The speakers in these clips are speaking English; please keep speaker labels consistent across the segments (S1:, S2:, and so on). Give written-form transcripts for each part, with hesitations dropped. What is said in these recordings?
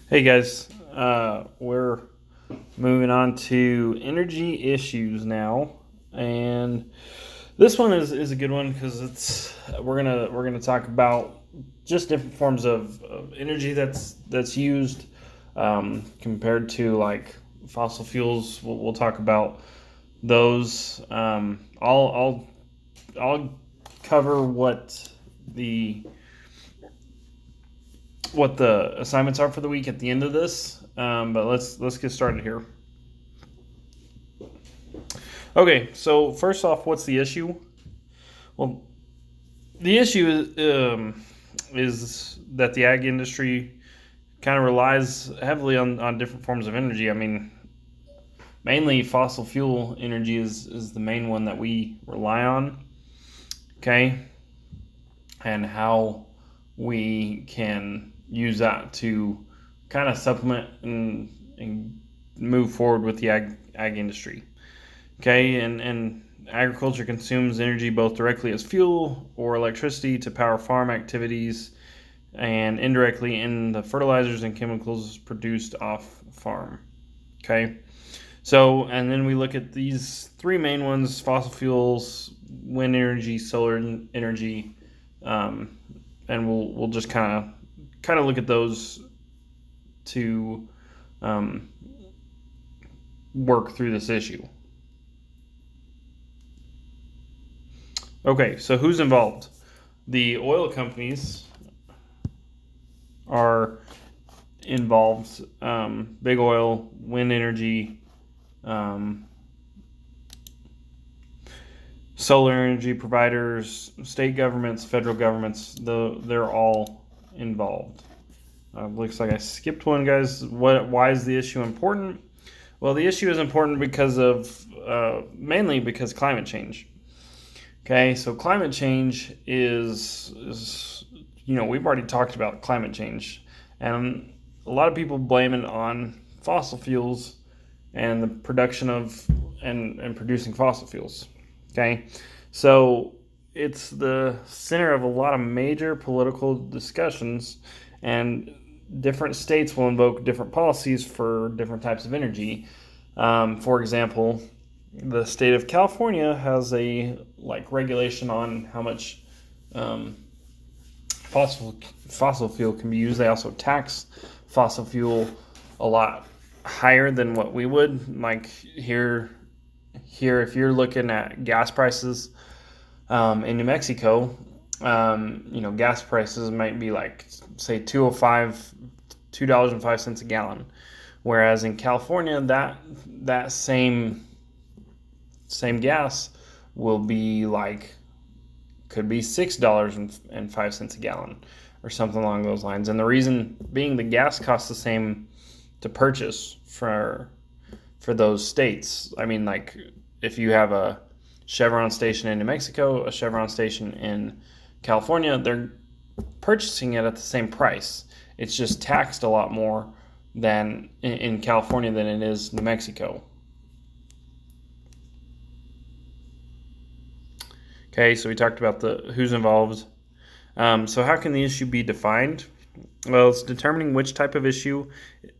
S1: Hey guys, we're moving on to energy issues now, and this one is a good one because it's we're gonna talk about just different forms of energy that's used compared to like fossil fuels. We'll talk about those. I'll cover the what the assignments are for the week at the end of this. But let's get started here. Okay, so first off, what's the issue? Well, the issue is that the ag industry kind of relies heavily on different forms of energy. I mean, mainly fossil fuel energy is the main one that we rely on. Okay, and how we can use that to kind of supplement and move forward with the ag industry. Okay, and agriculture consumes energy both directly as fuel or electricity to power farm activities and indirectly in the fertilizers and chemicals produced off farm. Okay, so and then we look at these three main ones: fossil fuels, wind energy, solar energy, um, and we'll just kind of look at those to um, work through this issue. Okay, so who's involved? The oil companies are involved. Big oil, wind energy, um, solar energy providers, state governments, federal governments. They're all involved. Looks like I skipped one, guys. Why is the issue important? Well, the issue is important because of mainly because climate change. Okay, so climate change is we've already talked about climate change, and a lot of people blame it on fossil fuels and the production of and producing fossil fuels. Okay, so it's the center of a lot of major political discussions, and different states will invoke different policies for different types of energy. For example, the state of California has a regulation on how much um, fossil fuel can be used. They also tax fossil fuel a lot higher than what we would. Like here, if you're looking at gas prices in New Mexico, gas prices might be like say $2.05 a gallon, whereas in California that same gas will be could be $6.05 a gallon or something along those lines. And the reason being the gas costs the same to purchase for those states. I mean, like if you have a Chevron station in New Mexico, a Chevron station in California, they're purchasing it at the same price. It's just taxed a lot more than in California than it is New Mexico. Okay, so we talked about the who's involved. So how can the issue be defined? Well, it's determining which type of issue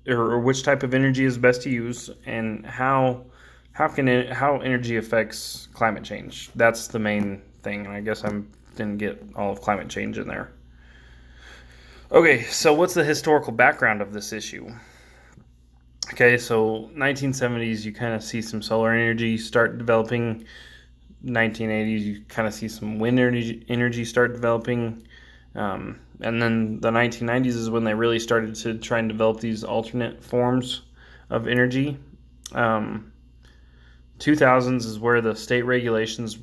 S1: or which type of energy is best to use, and how energy affects climate change. That's the main thing. And I guess I didn't get all of climate change in there. Okay, so what's the historical background of this issue? Okay, so 1970s, you kind of see some solar energy start developing. 1980s, you kind of see some wind energy start developing. And then the 1990s is when they really started to try and develop these alternate forms of energy. 2000s is where the state regulations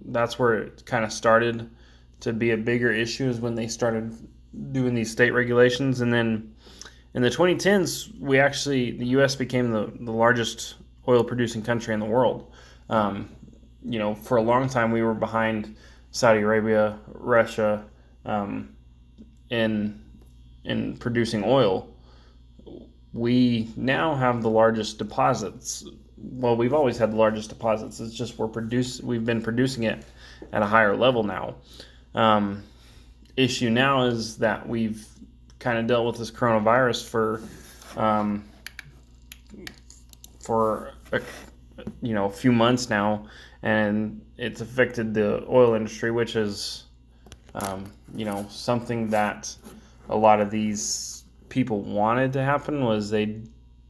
S1: that's where it kind of started to be a bigger issue, is when they started doing these state regulations. And then in the 2010s, the U.S. became the largest oil producing country in the world. For a long time we were behind Saudi Arabia, Russia, in producing oil. We now have the largest deposits. Well, we've always had the largest deposits. It's just we've been producing it at a higher level now. Issue now is that we've kind of dealt with this coronavirus for a few months now, and it's affected the oil industry, which is something that a lot of these people wanted to happen. Was they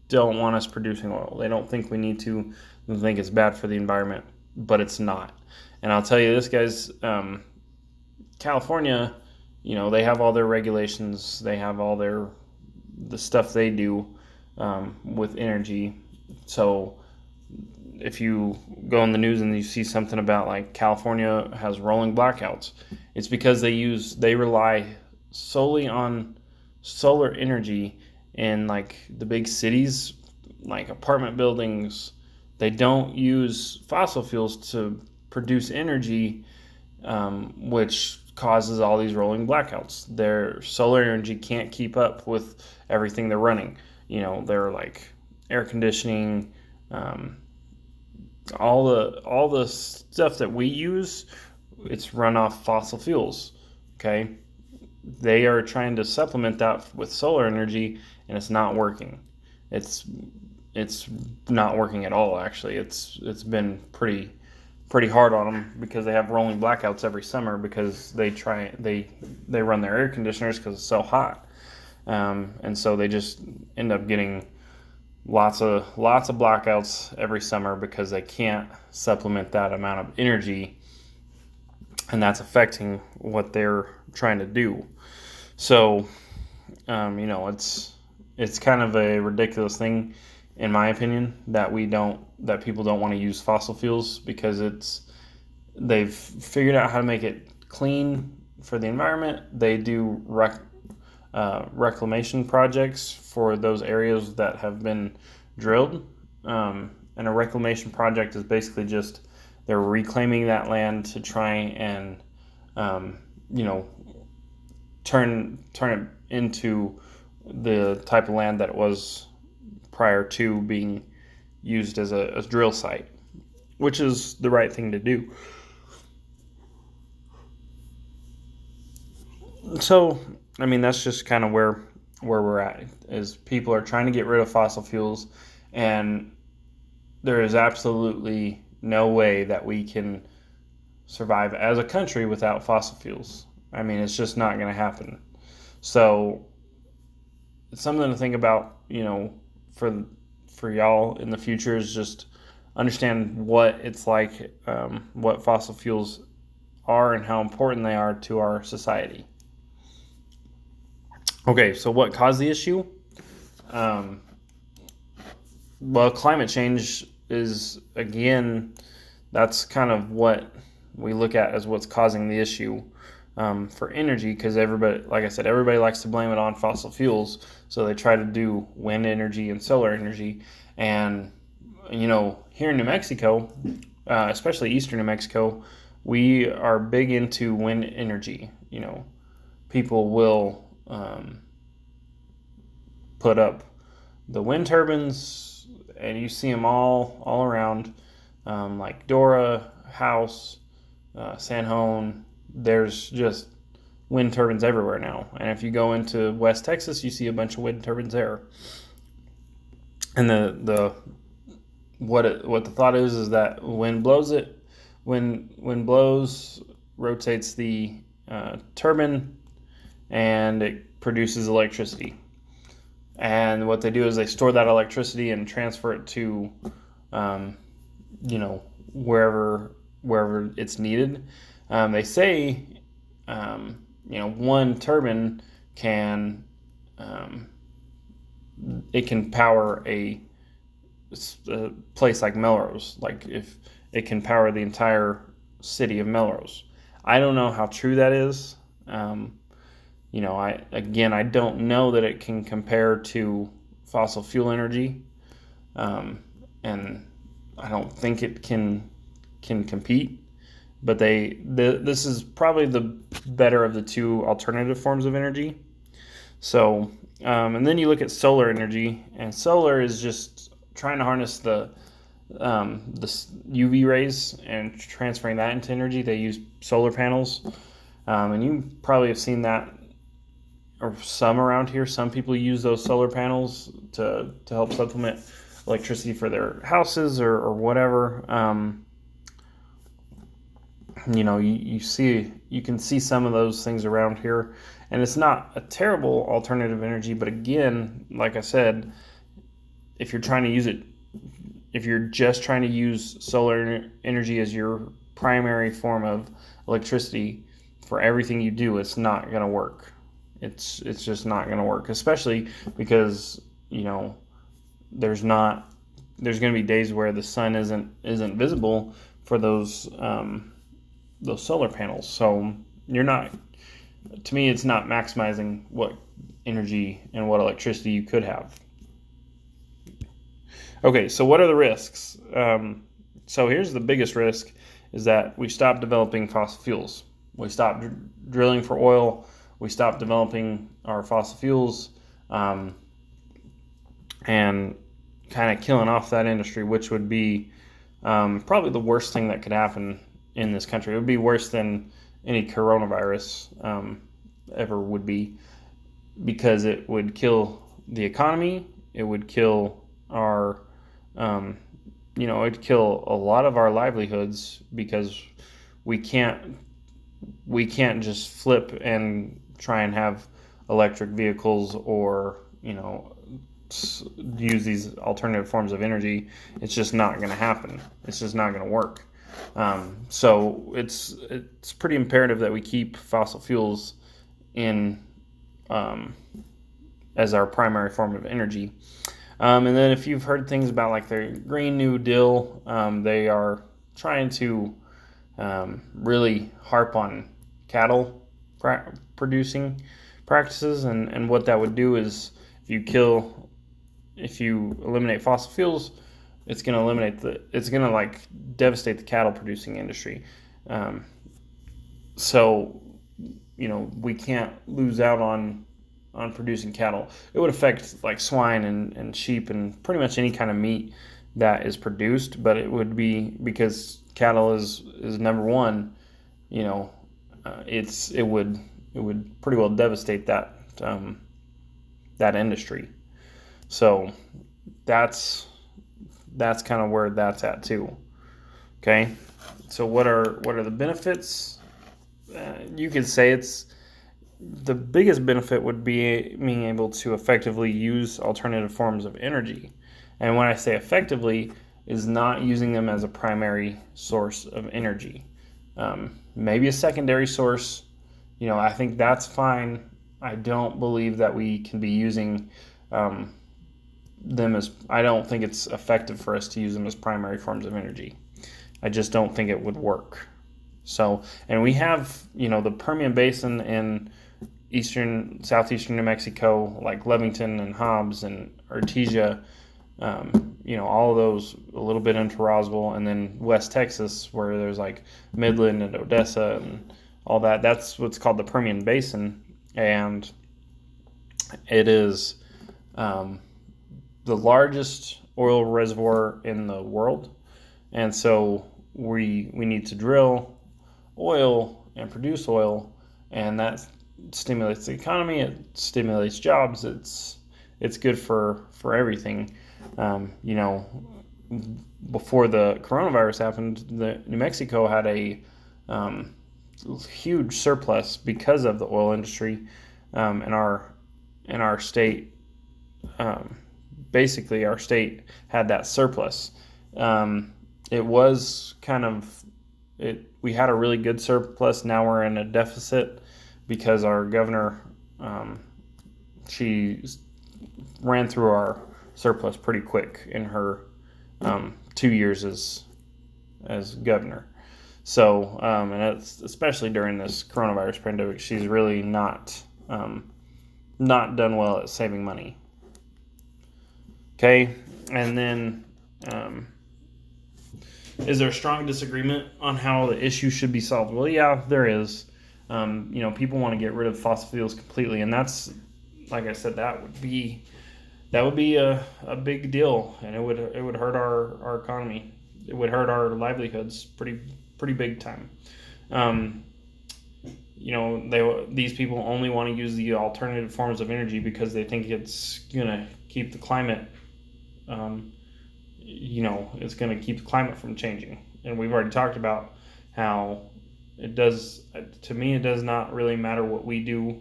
S1: don't want us producing oil. They don't think we need to. They think it's bad for the environment, but it's not. And I'll tell you this, guys, California, they have all their regulations. They have all the stuff they do with energy. So if you go on the news and you see something about like California has rolling blackouts, it's because they rely solely on solar energy in like the big cities, like apartment buildings. They don't use fossil fuels to produce energy, which causes all these rolling blackouts. Their solar energy can't keep up with everything they're running. They're like air conditioning, all the stuff that we use, it's run off fossil fuels. Okay, they are trying to supplement that with solar energy, and it's not working. It's not working at all. Actually, it's been pretty hard on them because they have rolling blackouts every summer because they run their air conditioners because it's so hot, and so they just end up getting lots of blackouts every summer because they can't supplement that amount of energy, and that's affecting what they're trying to do. So, it's kind of a ridiculous thing, in my opinion, that people don't want to use fossil fuels because they've figured out how to make it clean for the environment. They do reclamation projects for those areas that have been drilled, and a reclamation project is basically just they're reclaiming that land to try and turn it into the type of land that it was prior to being used as a drill site, which is the right thing to do. So, that's just kind of where we're at, is people are trying to get rid of fossil fuels, and there is absolutely no way that we can survive as a country without fossil fuels. It's just not going to happen. So it's something to think about, for y'all in the future, is just understand what it's like, what fossil fuels are and how important they are to our society. Okay, so what caused the issue? Well, climate change is, again, that's kind of what we look at as what's causing the issue for energy, because everybody, like I said, everybody likes to blame it on fossil fuels, so they try to do wind energy and solar energy. And, here in New Mexico, especially eastern New Mexico, we are big into wind energy. People will put up the wind turbines, and you see them all around, like Dora, House, San Juan. There's just wind turbines everywhere now, and if you go into West Texas, you see a bunch of wind turbines there. And what the thought is that wind blows, rotates the turbine, and it produces electricity. And what they do is they store that electricity and transfer it to, wherever it's needed. They say, one turbine can power a place like Melrose. Like, if it can power the entire city of Melrose. I don't know how true that is. I don't know that it can compare to fossil fuel energy, and I don't think it can compete. But this is probably the better of the two alternative forms of energy. So, and then you look at solar energy, and solar is just trying to harness the UV rays and transferring that into energy. They use solar panels, and you probably have seen that or some around here, some people use those solar panels to help supplement electricity for their houses or whatever. You can see some of those things around here, and it's not a terrible alternative energy. But again, like I said, if you're trying to use it, if you're just trying to use solar energy as your primary form of electricity for everything you do, it's not going to work. It's just not going to work, especially because there's going to be days where the sun isn't visible for those solar panels. So to me, it's not maximizing what energy and what electricity you could have. Okay, so what are the risks? So here's the biggest risk, is that we stop developing fossil fuels. We stop drilling for oil. We stop developing our fossil fuels, and kind of killing off that industry, which would be probably the worst thing that could happen in this country. It would be worse than any coronavirus ever would be, because it would kill the economy. It would kill it'd kill a lot of our livelihoods, because we can't just flip and try and have electric vehicles or use these alternative forms of energy. It's just not going to happen. It's just not going to work. So it's pretty imperative that we keep fossil fuels in as our primary form of energy. And then if you've heard things about like the Green New Deal, they are trying to really harp on cattle producing practices, and what that would do is if you eliminate fossil fuels, it's going to devastate the cattle producing industry. So we can't lose out on producing cattle. It would affect like swine and sheep and pretty much any kind of meat that is produced, but it would be, because cattle is number one. It would pretty well devastate that industry. So that's kind of where that's at too. Okay, so what are the benefits? You could say the biggest benefit would be being able to effectively use alternative forms of energy. And when I say effectively, is not using them as a primary source of energy. Maybe a secondary source. I think that's fine. I don't believe that we can be using them as, I don't think it's effective for us to use them as primary forms of energy. I just don't think it would work. So, and we have, the Permian Basin in southeastern New Mexico, like Lovington and Hobbs and Artesia, all of those, a little bit into Roswell, and then West Texas, where there's like Midland and Odessa and all that. That's what's called the Permian Basin, and it is the largest oil reservoir in the world. And so we need to drill oil and produce oil, and that stimulates the economy. It stimulates jobs. It's good for everything. Before the coronavirus happened, New Mexico had a huge surplus because of the oil industry, and our state. Basically, our state had that surplus. It was we had a really good surplus. Now we're in a deficit because our governor, she ran through our surplus pretty quick in her 2 years as governor. So, and it's, especially during this coronavirus pandemic, she's really not done well at saving money. Okay, and then is there a strong disagreement on how the issue should be solved? Well, yeah, there is. People want to get rid of fossil fuels completely, and that's, like I said, that would be a big deal, and it would hurt our economy. It would hurt our livelihoods pretty big time. these people only want to use the alternative forms of energy because they think it's gonna keep the climate, it's gonna keep the climate from changing. And we've already talked about how it does. To me, it does not really matter what we do;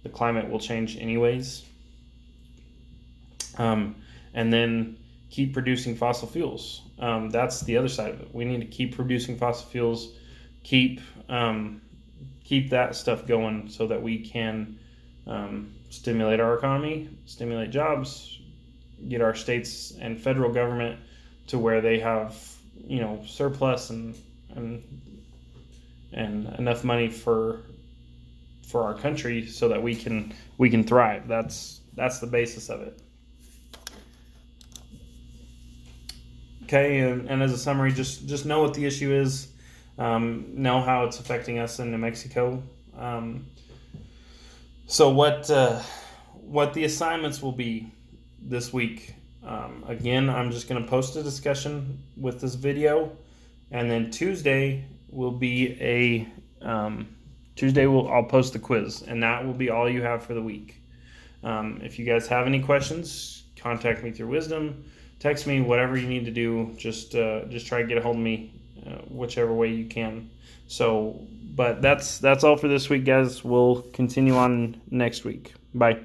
S1: the climate will change anyways. And then keep producing fossil fuels. That's the other side of it. We need to keep producing fossil fuels, keep that stuff going so that we can stimulate our economy, stimulate jobs, get our states and federal government to where they have surplus and enough money for our country so that we can thrive. That's the basis of it. Okay, and as a summary, just know what the issue is, know how it's affecting us in New Mexico. So what the assignments will be this week. Again, I'm just going to post a discussion with this video, and then Tuesday will be I'll post the quiz, and that will be all you have for the week. If you guys have any questions, contact me through Wisdom. Text me, whatever you need to do. Just try to get a hold of me, whichever way you can. So, but that's all for this week, guys. We'll continue on next week. Bye.